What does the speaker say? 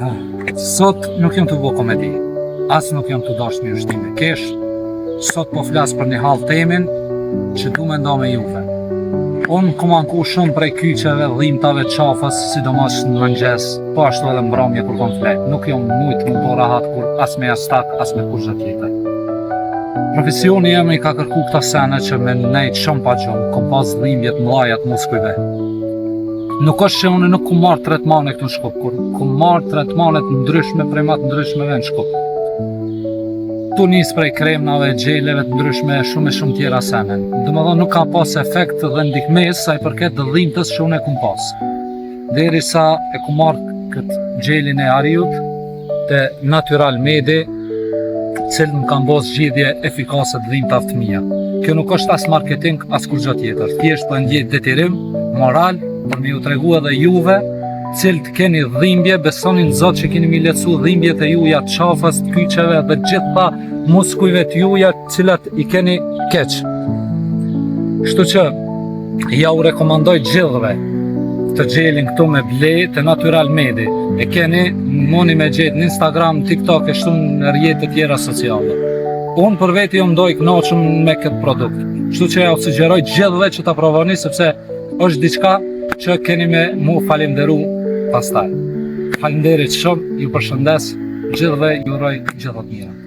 Sot nuk jam të bo komedi, as nuk jam të dashur me ushtime kesh. Sot po flas për një hall temin që du me nda me juve. Unë kom anku shumë prej kyqeve, dhimbtave, qafës, sidomos në mëngjes, po ashtu edhe mbrëmje kur kom flet. Nuk jam mujt më po rahat kur as me jastak, as me kurrë tjetër. Profesioni jem i ka kërku këta sene që me nejt shumë pa gjumë, kom pas dhimbje të mëdha të muskujve. Nuk është që unë nuk ku marrë tretmane këtu në Shkup, kur ku marrë tretmane të ndryshme prej ma të ndryshmeve në Shkup. Tu nis prej kremnave, gjeleve të ndryshme, shumë tjera semen. Domethënë nuk ka pas efekt dhe ndihmes sa i përket të dhimbtës që unë e kum pas. Derisa e kum marrë këtë gjelin e Ariut te Natural Medi, cilë më kanë bos zgjidhje efikase të dhimbtave të mia. Kjo nuk është as marketing, as kurrë tjetër. Thjesht po ndjej detyrim moral për me ju tregu edhe juve, cilët keni dhimbje, besoni në Zot që keni mi lecu dhimbjet e juja, të qafës, të kyqeve dhe gjitha muskujve të juja, cilat i keni keq. Kështu që ja u rekomandoj gjithëve të gjelin këtu me ble të Natural Medi. E keni moni me gjetë në Instagram, TikTok e shtu në rrjetet të tjera sociale. Unë për veti ju mdoj kënaqëm me këtë produkt. Kështu që ja u sugjeroj gjithëve që ta provoni, sepse është diçka që keni me mu falenderu pastaj. Falenderit shumë, ju përshëndes, gjithëve ju uroj gjithë të mira.